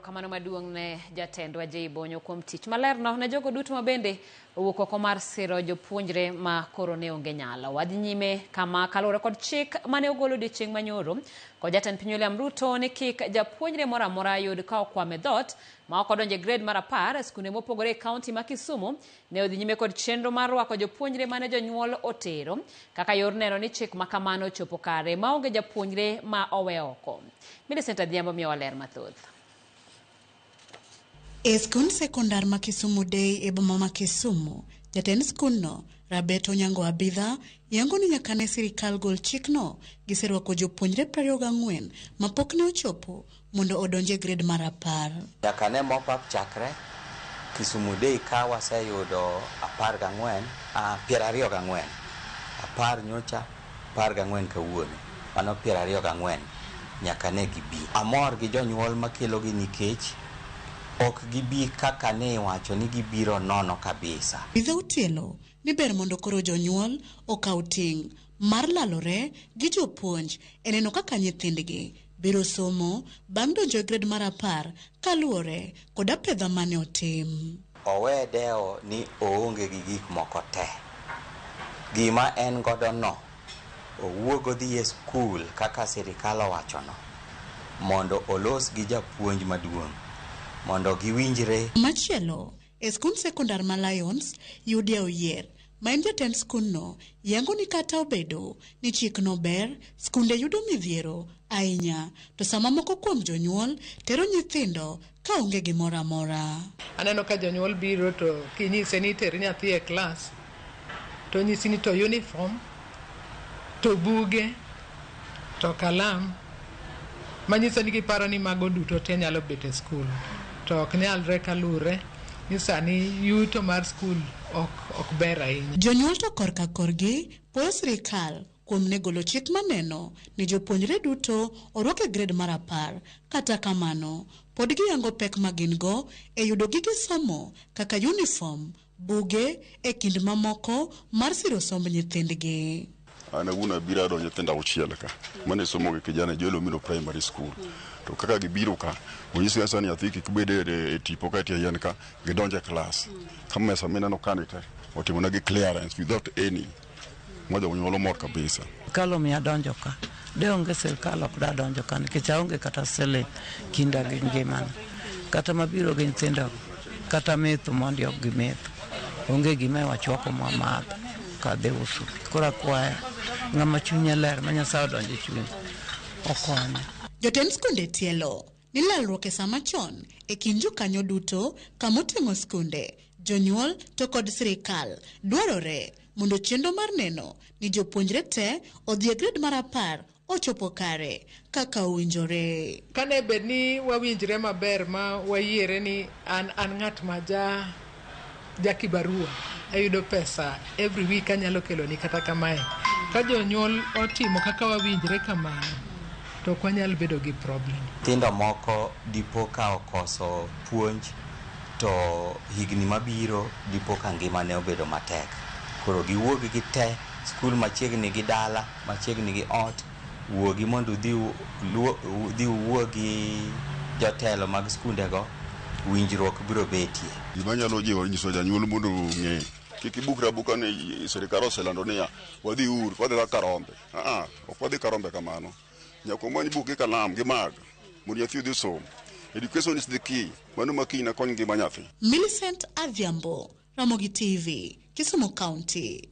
Kamano maduong' ne jatendwa Jay Bonyo kuom tich malerno ne jogo duto mabende owuok oko mar siro jopuonjre ma koro ne onge nyalo. Wadhi nyime kama kaluwore kod chik mane ogolo odiechieng' manyoro kod jatend piny William Ruto ni kik japuonjre moro amora yud ka okwame dhot ma ok odonjo e grade mar 10 e skunde mopogore e kaunti ma Kisumu. Ne odhi nyime kod chenro mar rwako jopuonjre mane jonyuol otero kaka yor neno ni chik ma kamano chopo kare ma onge japuonjre ma owe oko. Millicent Adhiambo miyowa ler mathoth. E skund sekondar ma Kisumu Day e boma ma Kisumu, jatend skundno Rabeto Onyango Abidha yango ni nyaka ne sirikal gol chikno giserwako jopuonjre 24 ma pok ne ochopo mondo odonje grade mar 10. Nyaka ne mopap chakre Kisumu Day ka waseyudo 24, 24. 10 nyocha, 14 kawuono. Mano 24 nyaka ne gibi. Amor gi jonyuol makelo gi nikech ok gibi kaka ne wacho ni gibiro nono kabisa. Bidho utielo ni ber mondo koro jonyuol okaw ting' mar lalore gi jopuonj e neno kaka nyithindgi biro somo bang' donjo e grade mar 10 kaluwore kod apedha mane otim. Owe deo ni oonge gi gik moko te. Gima en godo no, owuogo dhi e skul kaka sirikal owachono mondo olos gi japuonj maduong' mondo giwinjre. Machielo, e skund sekondar ma Lions, Yudia Oyier, ma en jatend skundno, yango ni kata obedo ni chikno ber, skunde yudo midhiero ahinya, to sama moko kuom jonyuol tero nyithindo ka onge gimoro amora. Aneno ka jonyuol biro to kinyise ni ter nyathi e klas, to nyisi ni to uniform, to buge, to kalam, manyiso ni giparo ni mago duto te nyalo bet e skul. To ok nyalre kalure ni sani yuto mar skul ok ber ahinya. Jonyuol to korka korgi puoyo sirikal kuom ne golo chik maneno ni jopuonjre duto orwak e grade mar 10. Kata kamano, pod giyango pek ma gin go e yudo gige somo kaka uniform, buge e kind mamoko mar siro somb nyithindgi. Ana una bira do nyithinda auchiel ka mane somo gi kijana Joelo Mino Primary School. To kaka gibiro ka onyisi ga sani athiki kibede e tipo ka tie yan ka gidonje class kama mesa mena no kanite otimo na gi clearance without any moja unyolo mor kabisa. Kalo mi adonjo ka de onge sirkal ok da donjo ka nikech aonge kata sele kinda gi ngimana kata mabiro gi nyithindo kata metho mondi ok gimetho onge gima wachwako mamadho ka de usu kora kwaya ngama chunya ler ma Nyasaye donje chuny okonya. Jotend skunde tielo ni lalruok e sama chon e kind jokanyo duto kamoting'o skunde, jonyuol to kod sirikal dwarore mondo chenro mar neno ni jopuonjre te odhi e grade mar 10 ochopo kare kaka owinjore. Kane bed ni wawinjre maber ma wayiere ni an ng'at ma ja kibarua ayudo pesa every week anyalo kelo ni kata kamae. Ka jonyuol otimo kaka wawinjre kamano to ok wanyal bedo gi problem. Tindo moko dipo ka okoso puonj to higni mabiro dipo ka ngima ne obedo matek. Koro giwuog gi te skul machiegni gi dala, machiegni gi ot, wuogi mondo dhi wuogi jotelo mag skundego, winjruok biro betie. Gima nyalo jiwo nyiso janyuol mondo ng'e kik ibukra buka ni sirikal oselando niya wadhi wadhi Karombe. Ok wadhi Karombe kamano. Nyako mani buke kalam gi mag mondo nyathi odhi som. Education is the key. Mano makiny na kony ngima nyathi. Millicent Adhiambo, Ramogi TV, Kisumu County.